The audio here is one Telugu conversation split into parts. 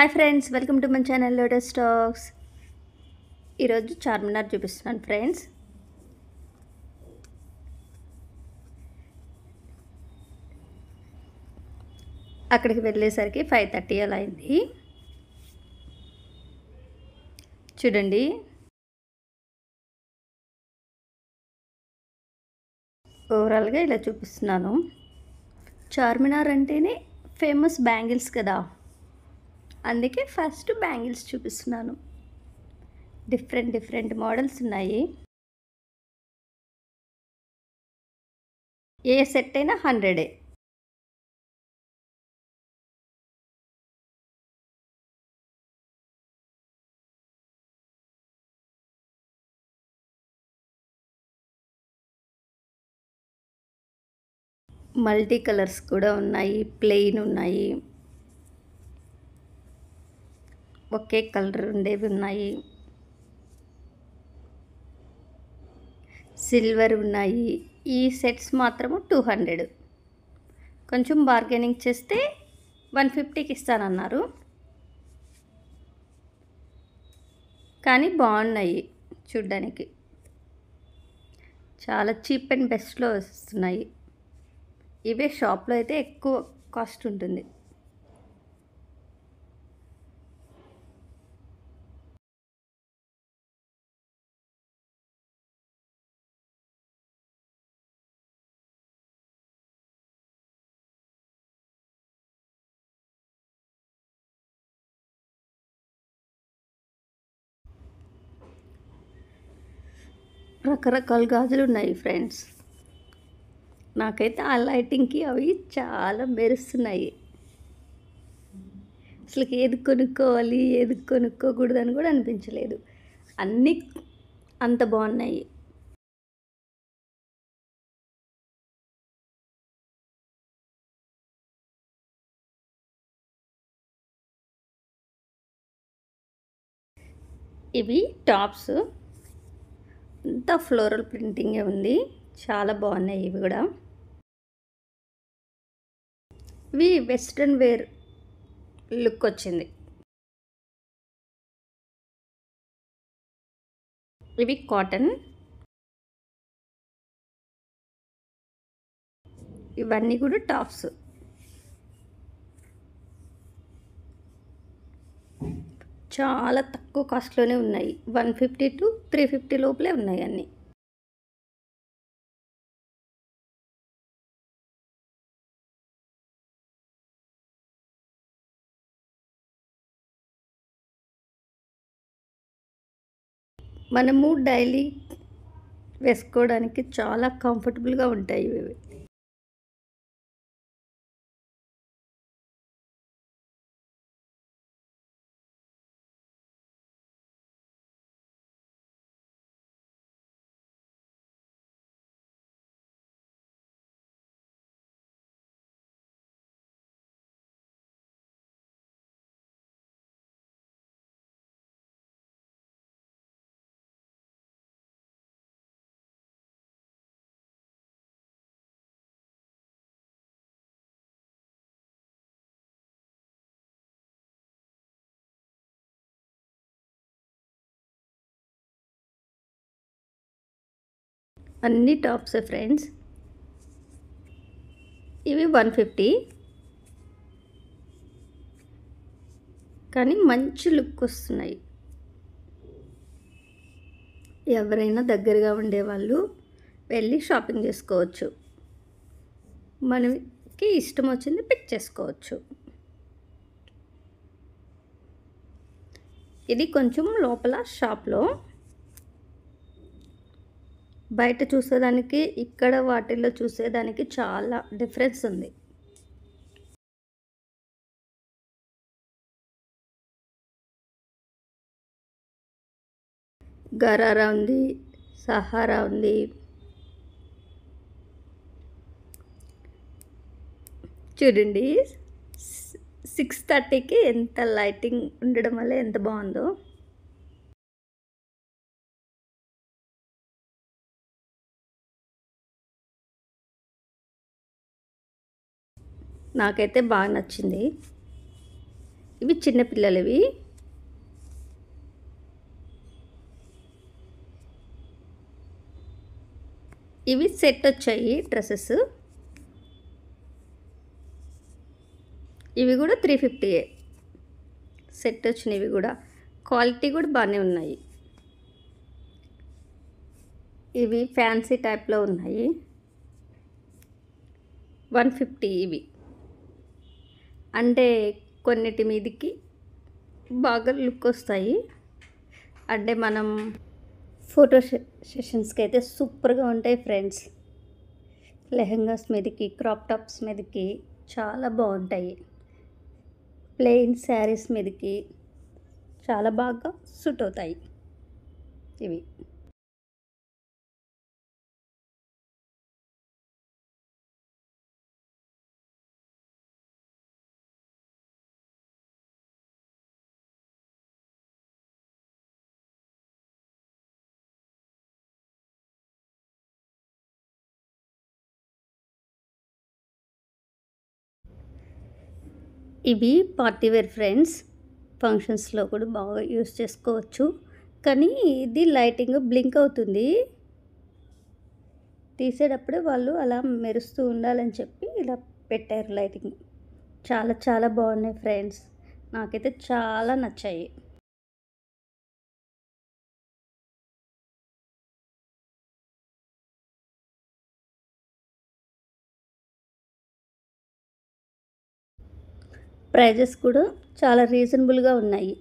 Hi friends, welcome to my channel lotus talks. ఈరోజు చార్మినార్ చూపిస్తున్నాను ఫ్రెండ్స్. అక్కడికి వెళ్ళేసరికి 5:30 అలా అయింది. చూడండి, ఓవరాల్గా ఇలా చూపిస్తున్నాను. చార్మినార్ అంటేనే ఫేమస్ బ్యాంగిల్స్ కదా, అందుకే ఫస్ట్ బ్యాంగిల్స్ చూపిస్తున్నాను. డిఫరెంట్ మోడల్స్ ఉన్నాయి. ఏ సెట్ అయినా 100. మల్టీ కలర్స్ కూడా ఉన్నాయి, ప్లెయిన్ ఉన్నాయి, ఒకే కలర్ ఉండేవి ఉన్నాయి, సిల్వర్ ఉన్నాయి. ఈ సెట్స్ మాత్రము 200. కొంచెం బార్గెనింగ్ చేస్తే 150కి ఇస్తానన్నారు, కానీ బాగున్నాయి చూడ్డానికి. చాలా చీప్ అండ్ బెస్ట్లో వస్తున్నాయి. ఇవే షాప్లో అయితే ఎక్కువ కాస్ట్ ఉంటుంది. రకరకాల గాజులు ఉన్నాయి ఫ్రెండ్స్. నాకైతే ఆ లైటింగ్కి అవి చాలా మెరుస్తున్నాయి. అసలు ఏది కొనుక్కోవాలి ఏది కొనుక్కోకూడదని కూడా అనిపించలేదు. అన్నీ అంత బాగున్నాయి. ఇవి టాప్స్, అంతా ఫ్లోరల్ ప్రింటింగే ఉంది. చాలా బాగున్నాయి ఇవి కూడా. ఇవి వెస్ట్రన్ వేర్ లుక్ వచ్చింది. ఇవి కాటన్. ఇవన్నీ కూడా టాప్స్. చాలా తక్కువ కాస్ట్లోనే ఉన్నాయి. 150 to 350 లోపలే ఉన్నాయి అన్నీ. మనము డైలీ వేసుకోవడానికి చాలా కంఫర్టబుల్గా ఉంటాయి ఇవి. అన్ని టాప్స్ ఫ్రెండ్స్. ఇవి 150, కానీ మంచి లుక్ వస్తున్నాయి. ఎవరైనా దగ్గరగా ఉండేవాళ్ళు వెళ్ళి షాపింగ్ చేసుకోవచ్చు. మనకి ఇష్టం వచ్చింది పిక్ చేసుకోవచ్చు. ఇది కొంచెం లోపల షాప్లో. బయట చూసేదానికి ఇక్కడ వాటిల్లో చూసేదానికి చాలా డిఫరెన్స్ ఉంది. గరారా ఉంది, సహారా ఉంది. చూడండి, 6:30కి ఎంత లైటింగ్ ఉండడం వల్ల ఎంత బాగుందో. నాకైతే బాగా నచ్చింది. ఇవి చిన్నపిల్లలవి. ఇవి సెట్ వచ్చాయి డ్రెస్సెస్. ఇవి కూడా 350 సెట్ వచ్చినవి కూడా. క్వాలిటీ కూడా బాగానే ఉన్నాయి. ఇవి ఫ్యాన్సీ టైప్లో ఉన్నాయి. 150 ఇవి. అంటే కొన్నిటి మీదకి బాగా లుక్ వస్తాయి. అంటే మనం ఫోటో సెషన్స్కి అయితే సూపర్గా ఉంటాయి ఫ్రెండ్స్. లెహెంగాస్ మీదకి, క్రాప్ టాప్స్ మీదకి చాలా బాగుంటాయి. ప్లెయిన్ శారీస్ మీదకి చాలా బాగా సూట్ అవుతాయి ఇవి. ఇవి పార్టీ వేర్ ఫ్రెండ్స్. ఫంక్షన్స్లో కూడా బాగా యూస్ చేసుకోవచ్చు. కానీ ఇది లైటింగ్ బ్లింక్ అవుతుంది. తీసేటప్పుడే వాళ్ళు అలా మెరుస్తూ ఉండాలని చెప్పి ఇలా పెట్టారు లైటింగ్. చాలా చాలా బాగున్నాయి ఫ్రెండ్స్. నాకైతే చాలా నచ్చాయి. ప్రైజెస్ కూడా చాలా రీజనబుల్గా ఉన్నాయి.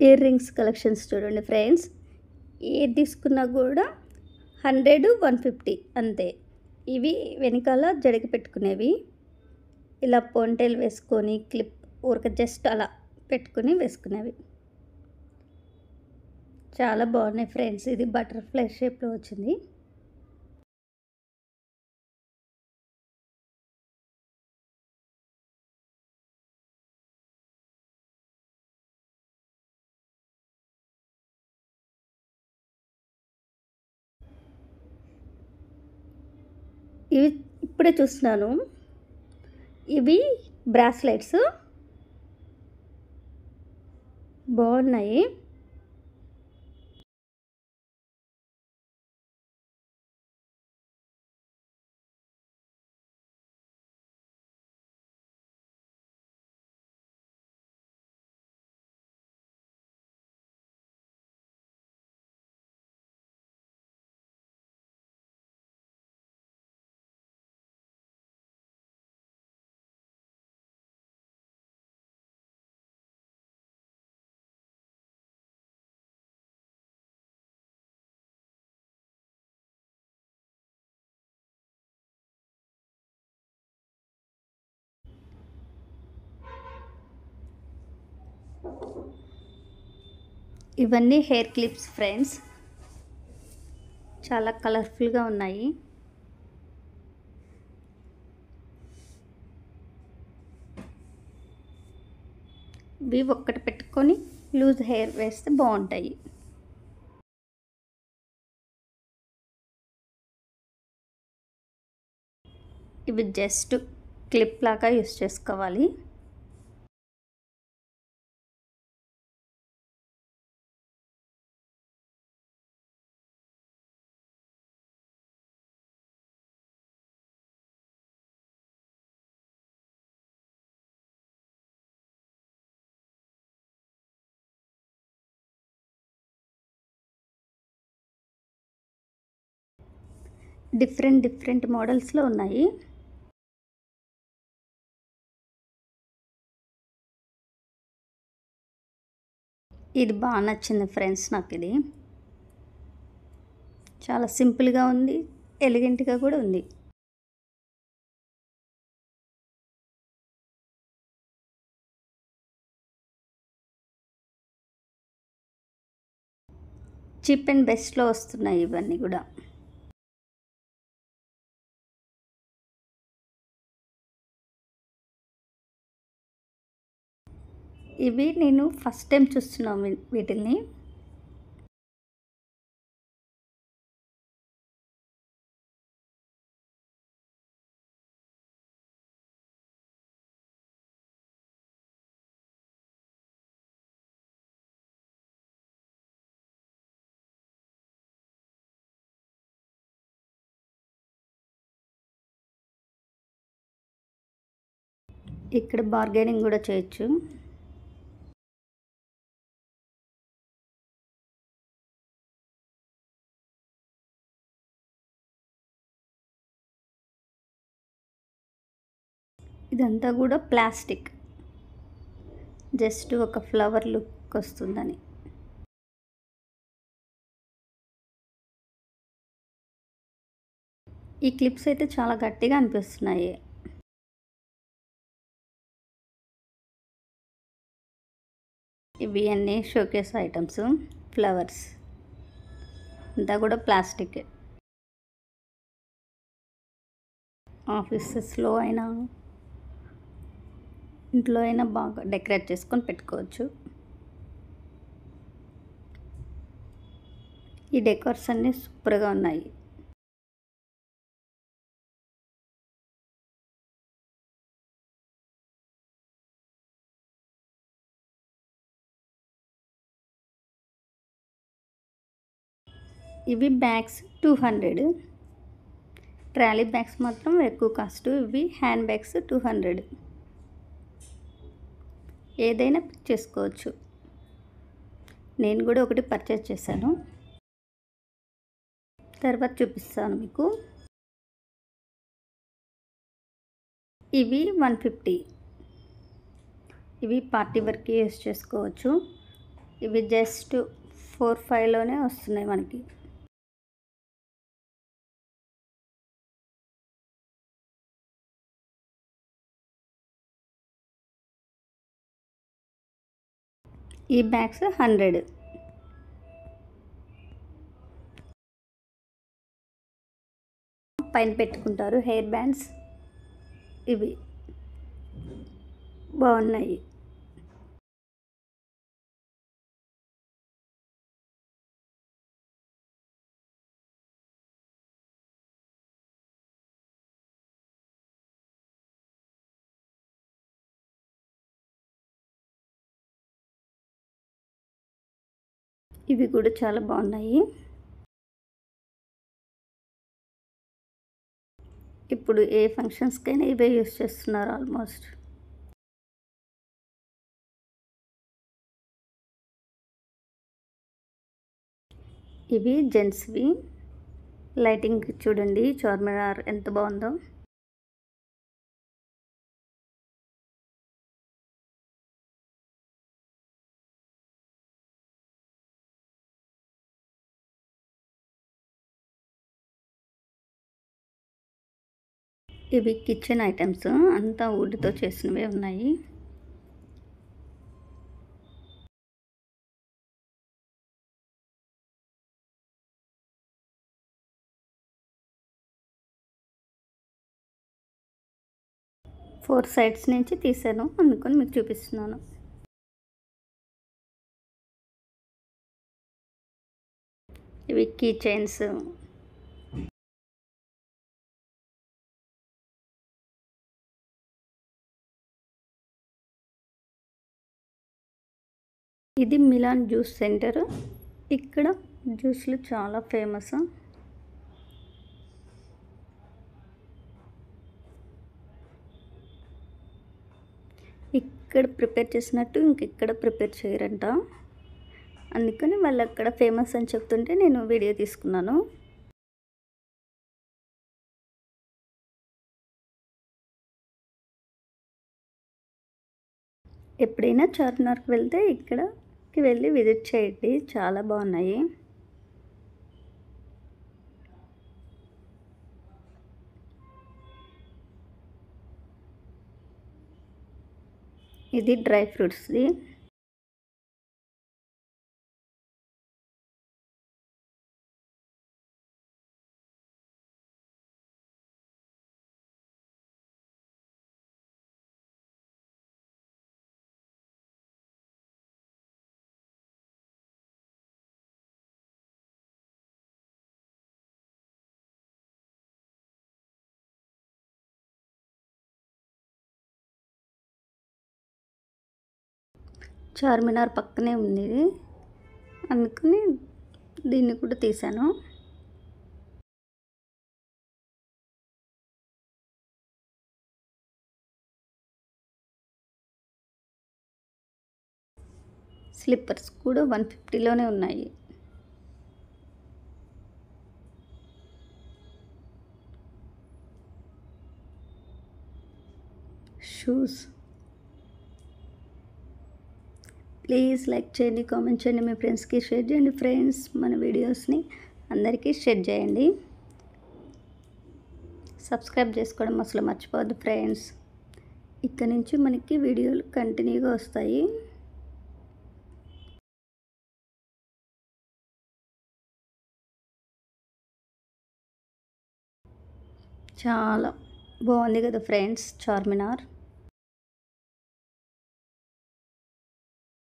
ఇయర్ రింగ్స్ కలెక్షన్స్ చూడండి ఫ్రెండ్స్. ఏది తీసుకున్నా కూడా 100, 150 అంతే. ఇవి వెనకాల జడకి పెట్టుకునేవి. ఇలా పొంటేలు వేసుకొని క్లిప్ ఊరిక జస్ట్ అలా పెట్టుకుని వేసుకునేవి. చాలా బాగున్నాయి ఫ్రెండ్స్. ఇది బటర్ఫ్లై షేప్లో వచ్చింది. ఇవి ఇప్పుడే చూస్తున్నాను. ఇవి బ్రాస్లెట్స్ బాగున్నాయి. ఇవన్నీ హెయిర్ క్లిప్స్ ఫ్రెండ్స్. చాలా కలర్ఫుల్గా ఉన్నాయి. ఇవి ఒక్కటి పెట్టుకొని లూజ్ హెయిర్ వేస్తే బాగుంటాయి. ఇవి జస్ట్ క్లిప్ లాగా యూస్ చేసుకోవాలి. డిఫరెంట్ మోడల్స్లో ఉన్నాయి. ఇది బాగా నచ్చింది ఫ్రెండ్స్ నాకు. ఇది చాలా సింపుల్గా ఉంది, ఎలిగెంట్గా కూడా ఉంది. చీప్ అండ్ బెస్ట్లో వస్తున్నాయి ఇవన్నీ కూడా. ఇవి నేను ఫస్ట్ టైం చూస్తున్నాను వీటిల్ని. ఇక్కడ బార్గెనింగ్ కూడా చేయొచ్చు. ఇదంతా కూడా ప్లాస్టిక్, జస్ట్ ఒక ఫ్లవర్ లుక్ వస్తుందని. ఈ క్లిప్స్ అయితే చాలా గట్టిగా అనిపిస్తున్నాయి. ఇవి అన్నీ షోకేస్ ఐటమ్స్, ఫ్లవర్స్ అంతా కూడా ప్లాస్టిక్. ఆఫీసెస్లో అయినా ఇంట్లో అయినా బాగా డెకరేట్ చేసుకొని పెట్టుకోవచ్చు. ఈ డెకోర్స్ అన్నీ సూపర్గా ఉన్నాయి. ఇవి బ్యాగ్స్ 200. ట్రాలీ బ్యాగ్స్ మాత్రం ఎక్కువ కాస్ట్. ఇవి హ్యాండ్ బ్యాగ్స్ 200. ఏదైనా పిక్ చేసుకోవచ్చు. నేను కూడా ఒకటి పర్చేస్ చేశాను, తర్వాత చూపిస్తాను మీకు. ఇవి 150. ఇవి పార్టీ వర్క్కి యూస్ చేసుకోవచ్చు. ఇవి జస్ట్ 4-5లోనే వస్తున్నాయి మనకి. ఈ బ్యాగ్స్ 100. పైన పెట్టుకుంటారు హెయిర్ బ్యాండ్స్. ఇవి బాగున్నాయి. ఇవి కూడా చాలా బాగున్నాయి. ఇప్పుడు ఏ ఫంక్షన్స్కైనా ఇవే యూస్ చేస్తున్నారు ఆల్మోస్ట్. ఇవి జెంట్స్వి. లైటింగ్ చూడండి, చార్మినార్ ఎంత బాగుందో. ఇవి కిచెన్ ఐటమ్స్, అంతా వుడ్తో చేసినవే ఉన్నాయి. ఫోర్ సైడ్స్ నుంచి తీసాను, అందుకని మీకు చూపిస్తున్నాను. ఇవి కీ చైన్స్. ఇది మిలాన్ జ్యూస్ సెంటర్. ఇక్కడ జ్యూస్లు చాలా ఫేమస్. ఇక్కడ ప్రిపేర్ చేసినట్టు ఇంకెక్కడ ప్రిపేర్ చేయరంట, అందుకని వాళ్ళు అక్కడ ఫేమస్ అని చెప్తుంటే నేను వీడియో తీసుకున్నాను. ఎప్పుడైనా చార్మినార్కి వెళ్తే ఇక్కడికి వెళ్ళి విజిట్ చేయండి, చాలా బాగున్నాయి. ఇది డ్రై ఫ్రూట్స్ది. చార్మినార్ పక్కనే ఉంది ఇది, అందుకని దీన్ని కూడా తీశాను. స్లిప్పర్స్ కూడా 150లోనే ఉన్నాయి. షూస్. ప్లీజ్ లైక్ చేయండి, కామెంట్ చేయండి, మీ ఫ్రెండ్స్కి షేర్ చేయండి. ఫ్రెండ్స్, మన వీడియోస్ని అందరికీ షేర్ చేయండి. సబ్స్క్రైబ్ చేసుకోవడం అసలు మర్చిపోవద్దు ఫ్రెండ్స్. ఇక్కడ నుంచి మనకి వీడియోలు కంటిన్యూగా వస్తాయి. చాలా బాగుంది కదా ఫ్రెండ్స్ చార్మినార్.